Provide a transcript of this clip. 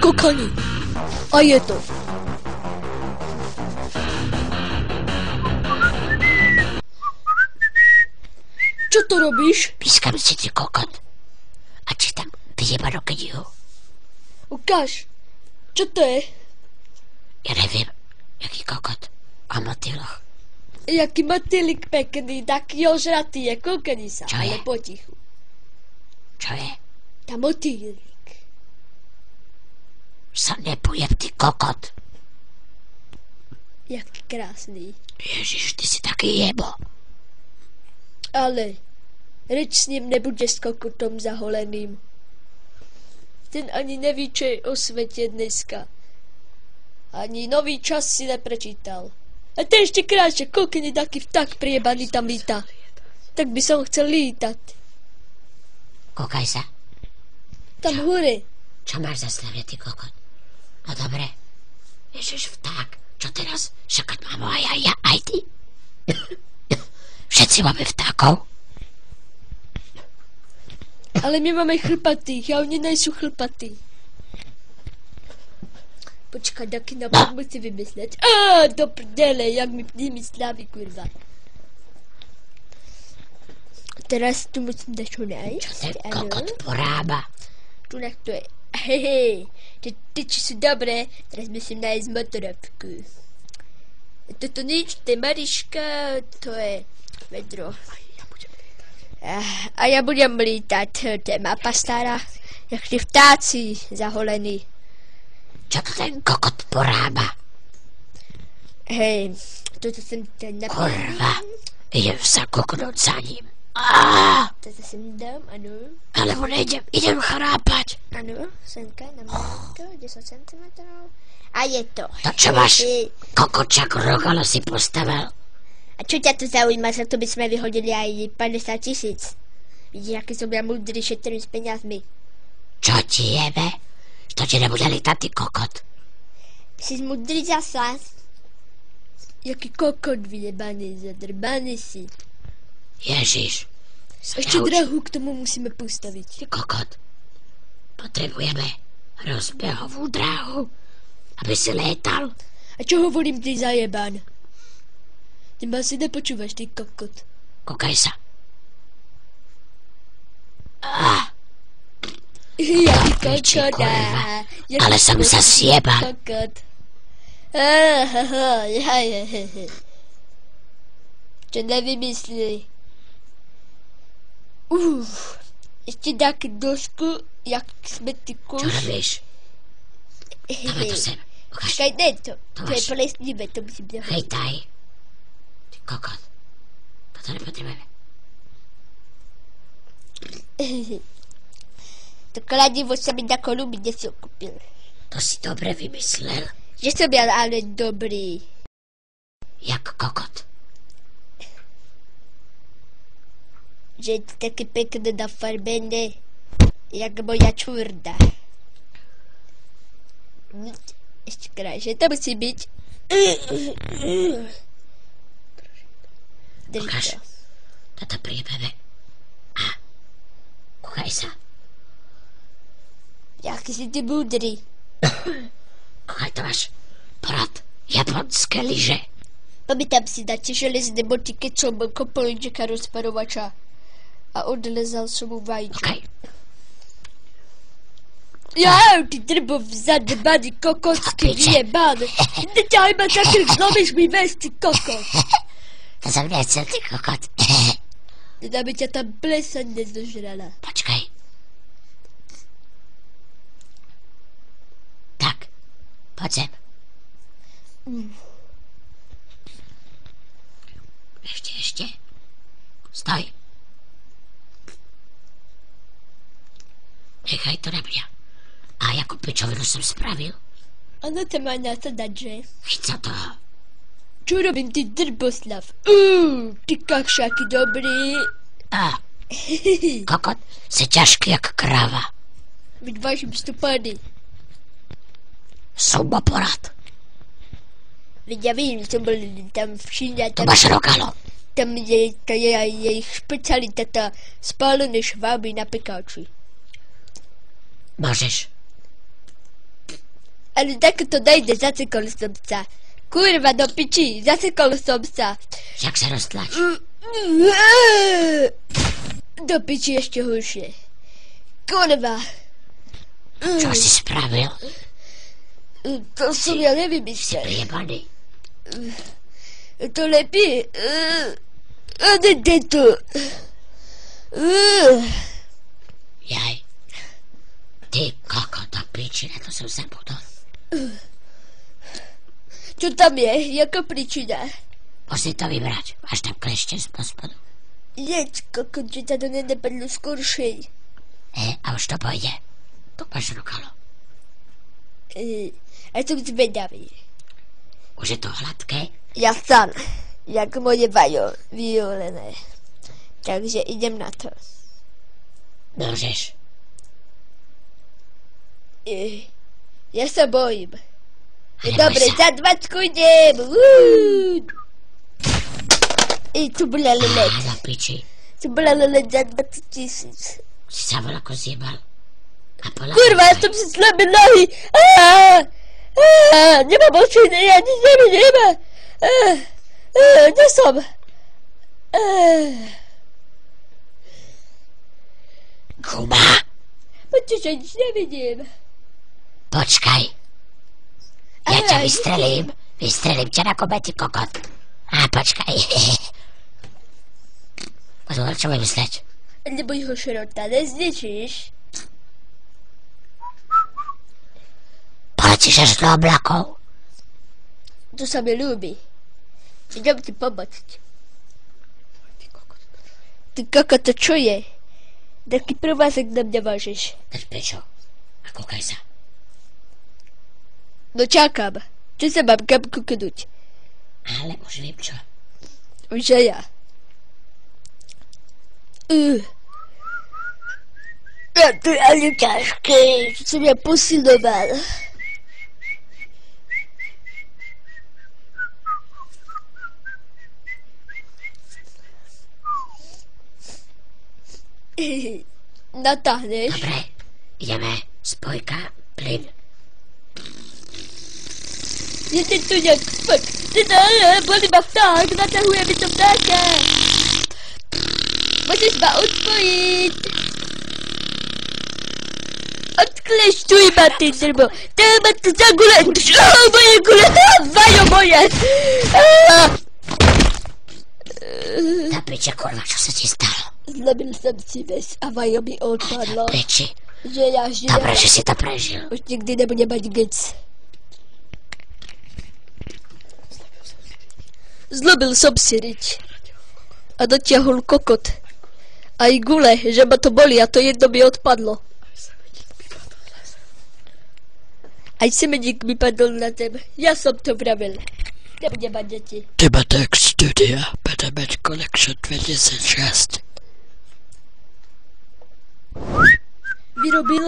skokanie. A je to. Čo to robíš? Pískam si, ty kokot. A čítam vyjebanú knihu. Ukáž. Čo to je? Ja neviem, jaký kokot. O motýloch. Jaký motýlik pekný, taký ožratý je, koukni sa, Čo ale je? potichu. Čo je? Tá motýlik. Sa nepojem, ty kokot. Jaký krásny. Ježiš, ty si taký jebo. Ale reč s ním nebude s kokotom zaholeným. Ten ani neví, čo je o svete dneska. Ani nový čas si neprečítal. A to ešte krátšie, koľký taký vták priebaný tam líta. Tak by som chcel lítať. Kúkaj sa. Tam hore. Čo máš za slavie, ty kokot? No dobre. Ježiš, vták. Čo teraz? Však mám aj ty. Všetci máme vtákov. Ale my máme chlpatých a oni nejsou chlpatí. Počkaj, taky napad musí vymyslet. Do prdele, jak mi vymyslávy, kurva. Teraz tu musím dačo najít. Čo ten kokot porába? Tu nech to je. Hehe, ty tyči sú dobré, teraz musím najít motorovku. Toto nič, to je Mariška, to je vedro. A ja budem lítať, to je mapa stará, jak ty vtáci zaholený. Čo to ten kokot porába? Hej, toto jsem ten napíl. Kurva, idem sa koknúť za ním. Toto jsem dám, ano. Alebo idem chrápať. Ano, senka na mlínko, 10 cm. A je to. To čo máš? Kokočak rogalo si postavil. A čo ťa to zaujíma, za to by sme vyhodili aj 50 000. Vidíš, aký som ja múdry, šetrím s peniazmi. Čo ti jebe? To ti nebude lítať, ty kokot. Si múdry zasa. Jaký kokot vyjebaný, zadrbaný si. Ježiš. Ešte drahu k tomu musíme postaviť. Ty kokot. Potrebujeme rozbehovú dráhu, aby si létal. A čo hovorím, ty zajebán? Ty ma si nepočúvaš, ty kokot. Kúkaj sa. Jaký Piči, kokot. kurva. Ale som sa sieba. Kokot. Čo nevymyslí. Ešte dáky dosku, jak sme ty Čo kus. robíš? Dávaj to sem. Ukáž. Počkaj, ne to. To To je máš. plesnivé, to musím dohodnúť. Hejtaj. Ty kokot. Toto nepotrebujeme. To kladivo sa mi tako ľúbi, kde si ho kúpil. To si dobre vymyslel. Že som ja ale dobrý. Jak kokot. Že je to také pekné nafarbené, jak moja čurda. Ešte krajšie, to musí byť. Drž Ukáž. to. Toto príjmeme. A kúkaj sa. Jaký si ty múdry. Kúkaj, to máš prad japonské lyže. Pamätám si na tie železné boty, keď som kopol Jacka rozparovača a odlezal som mu vajíčko. Kúkaj. Ja, ty drbov zadbaný kokocký Piče. vyjebán. Neťahaj ma takým, zlomíš mi vést, ty kokot. To som nechcel, ty kokot. Aby ťa tam plesaň nezožrala. Počkaj. Tak. Poď sem. Ešte. Stoj. Nechaj to na mňa. A jakú pičovinu som spravil? Ono to má na to dať, že? Chyť sa toho. Čo robím, ty drboslav? Ty kakšaky dobrý. Kokot, si ťažký jak kráva. Veď vážim stupany. Som porad. Veď ja vím, som bol tam v Číne. To máš rogalo. Tam je ich špecialita, tá spálené šváby na pekáči. Môžeš. Ale tak to nejde, zasekol som sa. Kurva, do piči, zasekol som sa. Však sa roztlač. Do piči ešte horšie. Kurva. Čo si spravil? To som ja Si nevymyslel. priebaný. To lepí. Odejde tu. Jaj. Ty koko, do piči, na to som zabudol. Čo tam je? Jaká príčina? Musím to vybrať. Máš tam klešte z pospodu. Jeď, kokot, že ťa to nenapadlo skoršej. A už to pôjde. Tu máš rukalo. A som zvedavý. Už je to hladké? Ja sám, jak moje vajo, vyolené. Takže idem na to. Môžeš. Ja sa bojím. Ale Dobre, boj sa. za 20 idem. To bola lelet. Do piči. To bola lelet za 20 000. Si sa voľako zjebal. A poľa... Kurva, ja som si slabý nohy. Nemám oči, ja nič nevidím. Kde som? Guma. Poďte, že nič nevidím. Počkaj. Ja ťa vystrelím. Vystrelím ťa na kobe, ty kokot. Počkaj. Pozor, čo budem mysleť? Neboj ho, šrota, nezničíš. Poletíš až do oblakov. To sa mi ľúbi. Idem ti pomôcť. Ty kokot, to čo je? Taký provázek na mňa vážeš. Drž prečo. A kúkaj sa. No čakám. Čo sa mám kam kúknúť? Ale už viem čo. Už aj ja. To je ale ťažké. Čo som ja posiloval. Natáhneš? Dobre, ideme. Spojka, plyn. Jeden tu nejak spod. Boli ma vták, natahuje mi to vtáka. Môžeš ma odpojiť. Odklešťuj ma, ty drbo. To ma to za gule. Moje gule. Vajo moje. Na piče, kurva, čo sa ti stalo? Zlobil som si ves a vajo mi odpadlo. Piči. Že ja žijem. Dobre, že si to prežil. Už nikdy nebudem mať gec. Zlobil som si riť. A dotiahol kokot. Aj gule, že ma to boli a to jedno mi odpadlo. Aj semeník mi padol na zem. Ja som to vravel. Nebudem mať deti. Tematek Studia Petamet Collection 2006. Vyrobil